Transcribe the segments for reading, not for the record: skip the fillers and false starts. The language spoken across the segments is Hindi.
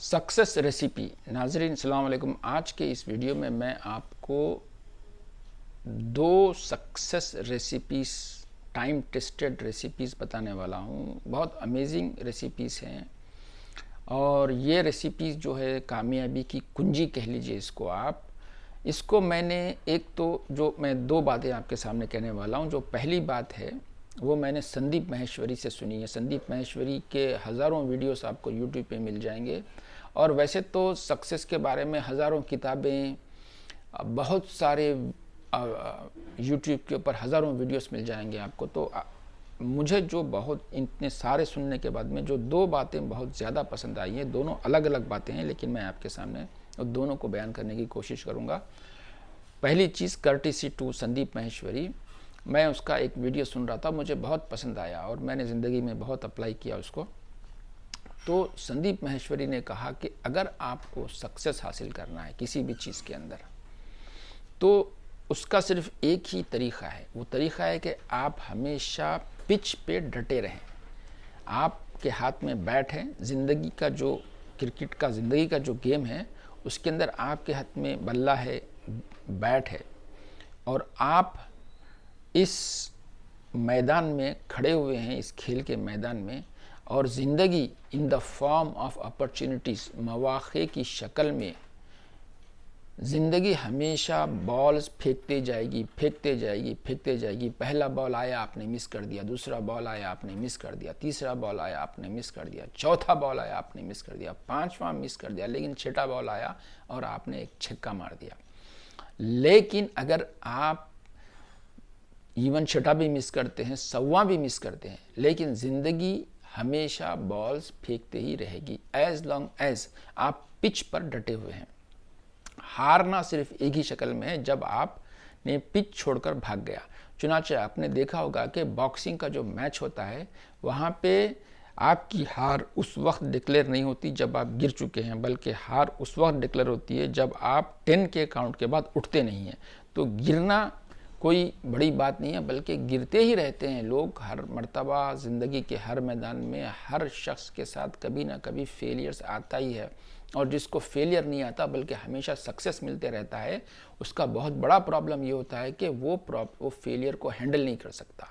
Success recipe. नाज़रीन अस्सलाम वालेकुम। आज के इस वीडियो में मैं आपको दो success recipes, time tested recipes बताने वाला हूँ। बहुत अमेजिंग रेसिपीज़ हैं और ये रेसिपीज़ जो है कामयाबी की कुंजी कह लीजिए इसको आप। इसको मैंने मैं दो बातें आपके सामने कहने वाला हूँ। जो पहली बात है वो मैंने संदीप माहेश्वरी से सुनी है। संदीप माहेश्वरी के हज़ारों वीडियोस आपको यूट्यूब पे मिल जाएंगे और वैसे तो सक्सेस के बारे में हज़ारों किताबें, बहुत सारे यूट्यूब के ऊपर हज़ारों वीडियोस मिल जाएंगे आपको। तो मुझे जो बहुत इतने सारे सुनने के बाद में जो दो बातें बहुत ज़्यादा पसंद आई हैं, दोनों अलग अलग बातें हैं लेकिन मैं आपके सामने उन दोनों को बयान करने की कोशिश करूँगा। पहली चीज़, कर्टिसी टू संदीप माहेश्वरी। मैं उसका एक वीडियो सुन रहा था, मुझे बहुत पसंद आया और मैंने ज़िंदगी में बहुत अप्लाई किया उसको। तो संदीप माहेश्वरी ने कहा कि अगर आपको सक्सेस हासिल करना है किसी भी चीज़ के अंदर, तो उसका सिर्फ एक ही तरीक़ा है। वो तरीक़ा है कि आप हमेशा पिच पे डटे रहें। आपके हाथ में बैट है, ज़िंदगी का जो क्रिकेट का ज़िंदगी का जो गेम है उसके अंदर आपके हाथ में बल्ला है, बैट है और आप इस मैदान में खड़े हुए हैं, इस खेल के मैदान में। और ज़िंदगी in the form of opportunities, मौक़े की शक्ल में ज़िंदगी हमेशा बॉल्स फेंकते जाएगी, फेंकते जाएगी, फेंकते जाएगी। पहला बॉल आया, आपने मिस कर दिया। दूसरा बॉल आया, आपने मिस कर दिया। तीसरा बॉल आया, आपने मिस कर दिया। चौथा बॉल आया, आपने मिस कर दिया। पांचवा मिस कर दिया, लेकिन छठा बॉल आया और आपने एक छक्का मार दिया। लेकिन अगर आप इवन छठा भी मिस करते हैं, सौवां भी मिस करते हैं, लेकिन ज़िंदगी हमेशा बॉल्स फेंकते ही रहेगी एज लॉन्ग एज आप पिच पर डटे हुए हैं। हारना सिर्फ एक ही शक्ल में है, जब आपने पिच छोड़कर भाग गया। चुनाचे आपने देखा होगा कि बॉक्सिंग का जो मैच होता है वहाँ पे आपकी हार उस वक्त डिक्लेयर नहीं होती जब आप गिर चुके हैं, बल्कि हार उस वक्त डिक्लेयर होती है जब आप 10 के काउंट के बाद उठते नहीं हैं। तो गिरना कोई बड़ी बात नहीं है, बल्कि गिरते ही रहते हैं लोग हर मर्तबा। ज़िंदगी के हर मैदान में हर शख्स के साथ कभी ना कभी फेलियर्स आता ही है और जिसको फेलियर नहीं आता बल्कि हमेशा सक्सेस मिलते रहता है, उसका बहुत बड़ा प्रॉब्लम ये होता है कि वो फेलियर को हैंडल नहीं कर सकता।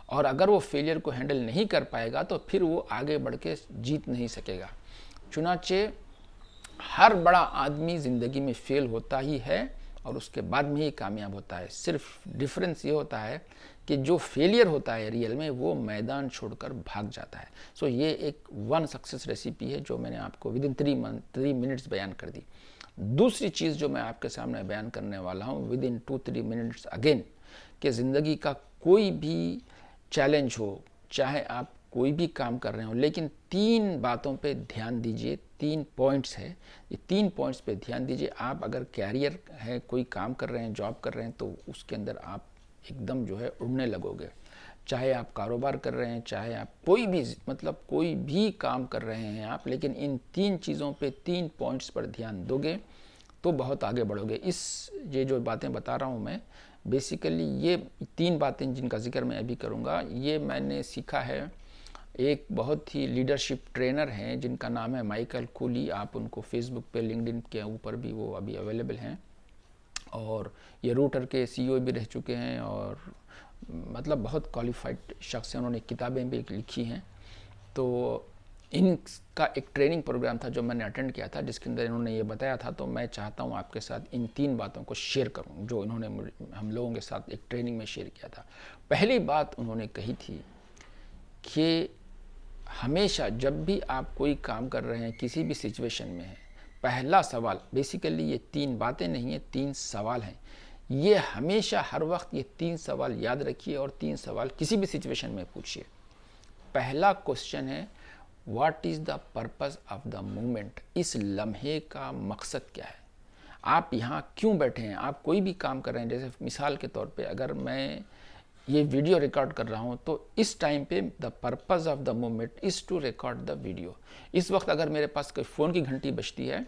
और अगर वो फेलियर को हैंडल नहीं कर पाएगा तो फिर वो आगे बढ़ के जीत नहीं सकेगा। चुनाचे हर बड़ा आदमी ज़िंदगी में फेल होता ही है और उसके बाद में ही कामयाब होता है। सिर्फ डिफरेंस ये होता है कि जो फेलियर होता है रियल में, वो मैदान छोड़कर भाग जाता है। सो ये एक वन सक्सेस रेसिपी है जो मैंने आपको विद इन 3 मिनट्स बयान कर दी। दूसरी चीज़ जो मैं आपके सामने बयान करने वाला हूँ विद इन 2-3 मिनट्स अगेन, कि ज़िंदगी का कोई भी चैलेंज हो, चाहे आप कोई भी काम कर रहे हो, लेकिन 3 बातों पे ध्यान दीजिए। 3 पॉइंट्स है, ये 3 पॉइंट्स पे ध्यान दीजिए। आप अगर कैरियर है, कोई काम कर रहे हैं, जॉब कर रहे हैं, तो उसके अंदर आप एकदम जो है उड़ने लगोगे। चाहे आप कारोबार कर रहे हैं, चाहे आप कोई भी काम कर रहे हैं आप, लेकिन इन 3 चीज़ों पे 3 पॉइंट्स पर ध्यान दोगे तो बहुत आगे बढ़ोगे। ये जो बातें बता रहा हूँ मैं, बेसिकली ये 3 बातें जिनका जिक्र मैं अभी करूँगा, ये मैंने सीखा है। एक बहुत ही लीडरशिप ट्रेनर हैं जिनका नाम है माइकल कूली। आप उनको फेसबुक पे, लिंक्डइन के ऊपर भी वो अभी अवेलेबल हैं और ये रूटर के CEO भी रह चुके हैं और मतलब बहुत क्वालिफाइड शख्स हैं। उन्होंने किताबें भी लिखी हैं। तो इनका एक ट्रेनिंग प्रोग्राम था जो मैंने अटेंड किया था, जिसके अंदर इन्होंने ये बताया था। तो मैं चाहता हूँ आपके साथ इन 3 बातों को शेयर करूँ जो इन्होंने हम लोगों के साथ एक ट्रेनिंग में शेयर किया था। पहली बात उन्होंने कही थी कि हमेशा जब भी आप कोई काम कर रहे हैं, किसी भी सिचुएशन में है, पहला सवाल, बेसिकली ये 3 बातें नहीं है, 3 सवाल हैं। ये हमेशा हर वक्त ये 3 सवाल याद रखिए और 3 सवाल किसी भी सिचुएशन में पूछिए। पहला क्वेश्चन है, what is the purpose of the moment. इस लम्हे का मकसद क्या है? आप यहाँ क्यों बैठे हैं? आप कोई भी काम कर रहे हैं, जैसे मिसाल के तौर पे अगर मैं ये वीडियो रिकॉर्ड कर रहा हूँ तो इस टाइम पे the purpose of the moment is to record the video. इस वक्त अगर मेरे पास कोई फ़ोन की घंटी बजती है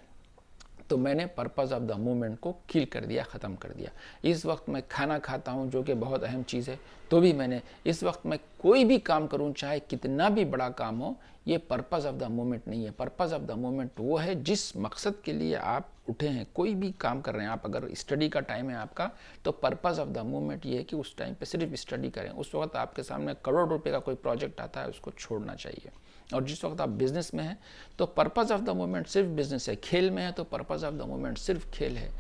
तो मैंने पर्पस ऑफ द मोमेंट को किल कर दिया, ख़त्म कर दिया। इस वक्त मैं खाना खाता हूँ जो कि बहुत अहम चीज़ है, तो भी मैंने इस वक्त मैं कोई भी काम करूं, चाहे कितना भी बड़ा काम हो, ये पर्पस ऑफ द मोमेंट नहीं है। पर्पस ऑफ द मोमेंट वो है जिस मकसद के लिए आप उठे हैं, कोई भी काम कर रहे हैं आप, अगर स्टडी का टाइम है आपका, तो पर्पस ऑफ द मोमेंट ये है कि उस टाइम पे सिर्फ स्टडी करें। उस वक्त आपके सामने करोड़ रुपए का कोई प्रोजेक्ट आता है, उसको छोड़ना चाहिए। और जिस वक्त आप बिजनेस में हैं तो पर्पस ऑफ द मोमेंट सिर्फ बिजनेस है। खेल में है तो पर्पस ऑफ द मोमेंट सिर्फ खेल है।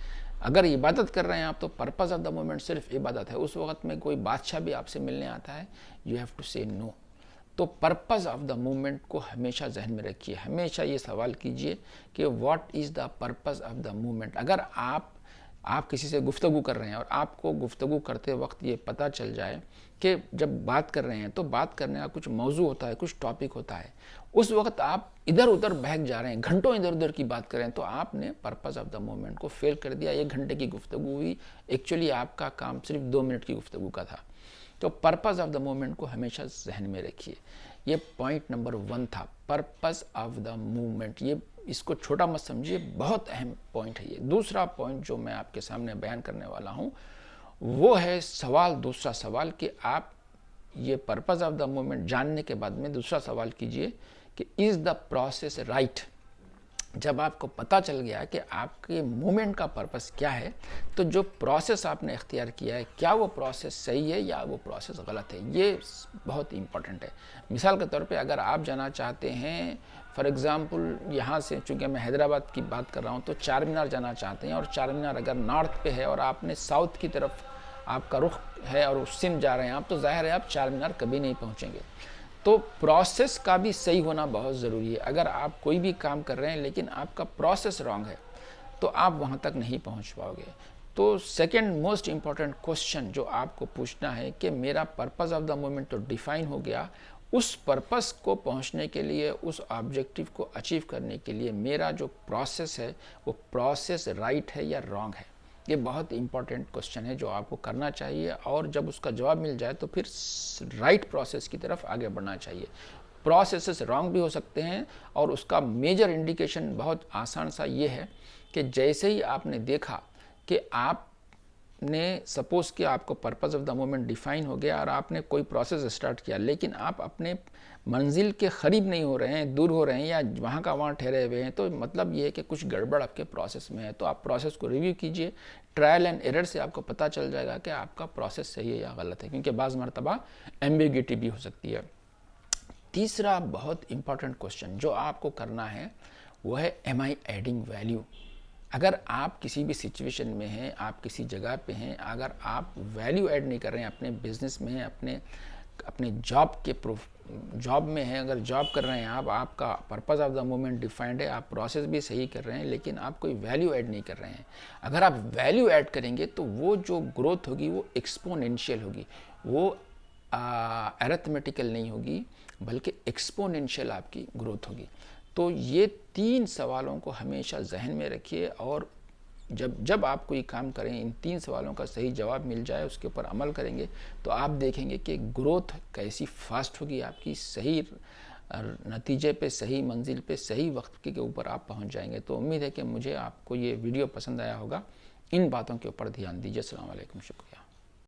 अगर इबादत कर रहे हैं आप तो पर्पस ऑफ द मोमेंट सिर्फ इबादत है। उस वक्त में कोई बादशाह भी आपसे मिलने आता है, यू हैव टू से नो। तो पर्पस ऑफ द मूवमेंट को हमेशा जहन में रखिए। हमेशा ये सवाल कीजिए कि what is the purpose of the movement. अगर आप किसी से गुफ्तगू कर रहे हैं और आपको गुफ्तगू करते वक्त ये पता चल जाए कि जब बात कर रहे हैं तो बात करने का कुछ मौजू होता है, कुछ टॉपिक होता है, उस वक्त आप इधर उधर बहक जा रहे हैं, घंटों इधर उधर की बात कर रहे हैं, तो आपने पर्पस ऑफ द मूवमेंट को फेल कर दिया। 1 घंटे की गुफ्तगू हुई, एक्चुअली आपका काम सिर्फ 2 मिनट की गुफ्तगू का था। तो पर्पस ऑफ द मूवमेंट को हमेशा जहन में रखिए। ये पॉइंट नंबर 1 था, पर्पस ऑफ द मूवमेंट। ये इसको छोटा मत समझिए, बहुत अहम पॉइंट है ये। दूसरा पॉइंट जो मैं आपके सामने बयान करने वाला हूँ वो है दूसरा सवाल कि आप ये पर्पस ऑफ द मूवमेंट जानने के बाद में दूसरा सवाल कीजिए कि इज़ द प्रोसेस राइट। जब आपको पता चल गया कि आपके मूवमेंट का पर्पस क्या है, तो जो प्रोसेस आपने इख्तियार किया है, क्या वो प्रोसेस सही है या वो प्रोसेस गलत है, ये बहुत इंपॉर्टेंट है। मिसाल के तौर पे अगर आप जाना चाहते हैं, फॉर एग्ज़ाम्पल यहाँ से, चूँकि मैं हैदराबाद की बात कर रहा हूँ, तो चार मीनार जाना चाहते हैं और चार मीनार अगर नॉर्थ पे है और आपने साउथ की तरफ आपका रुख है और उस सिम जा रहे हैं आप, तो जाहिर है आप चार मीनार कभी नहीं पहुँचेंगे। तो प्रोसेस का भी सही होना बहुत ज़रूरी है। अगर आप कोई भी काम कर रहे हैं लेकिन आपका प्रोसेस रॉन्ग है तो आप वहाँ तक नहीं पहुँच पाओगे। तो सेकंड मोस्ट इम्पॉर्टेंट क्वेश्चन जो आपको पूछना है कि मेरा पर्पस ऑफ द मूवमेंट तो डिफाइन हो गया, उस पर्पस को पहुँचने के लिए, उस ऑब्जेक्टिव को अचीव करने के लिए मेरा जो प्रोसेस है वो प्रोसेस राइट है या रॉन्ग है। ये बहुत इंपॉर्टेंट क्वेश्चन है जो आपको करना चाहिए, और जब उसका जवाब मिल जाए तो फिर राइट प्रोसेस की तरफ आगे बढ़ना चाहिए। प्रोसेसेस रॉन्ग भी हो सकते हैं और उसका मेजर इंडिकेशन बहुत आसान सा ये है कि जैसे ही आपने देखा कि आपने सपोज कि आपको purpose of the movement define हो गया और आपने कोई प्रोसेस स्टार्ट किया, लेकिन आप अपने मंजिल के करीब नहीं हो रहे हैं, दूर हो रहे हैं या वहाँ का वहाँ ठहरे हुए हैं, तो मतलब ये है कि कुछ गड़बड़ आपके प्रोसेस में है। तो आप प्रोसेस को रिव्यू कीजिए। ट्रायल एंड एरर से आपको पता चल जाएगा कि आपका प्रोसेस सही है या गलत है, क्योंकि बाज़ मरतबा एम्बिग्युइटी भी हो सकती है। तीसरा बहुत इंपॉर्टेंट क्वेश्चन जो आपको करना है वो है, एम आई एडिंग वैल्यू। अगर आप किसी भी सिचुएशन में हैं, आप किसी जगह पे हैं, अगर आप वैल्यू ऐड नहीं कर रहे हैं अपने बिजनेस में, अपने जॉब में हैं, अगर जॉब कर रहे हैं आप, आपका purpose of the movement defined है, आप प्रोसेस भी सही कर रहे हैं, लेकिन आप कोई वैल्यू ऐड नहीं कर रहे हैं। अगर आप वैल्यू ऐड करेंगे तो वो जो ग्रोथ होगी वो एक्सपोनेंशियल होगी, वो अरिथमेटिकल नहीं होगी बल्कि एक्सपोनेंशियल आपकी ग्रोथ होगी। तो ये 3 सवालों को हमेशा जहन में रखिए, और जब आप कोई काम करें, इन 3 सवालों का सही जवाब मिल जाए, उसके ऊपर अमल करेंगे, तो आप देखेंगे कि ग्रोथ कैसी फास्ट होगी आपकी, सही नतीजे पे, सही मंजिल पे, सही वक्त के ऊपर आप पहुंच जाएंगे। तो उम्मीद है कि आपको ये वीडियो पसंद आया होगा। इन बातों के ऊपर ध्यान दीजिए। अस्सलाम वालेकुम, शुक्रिया।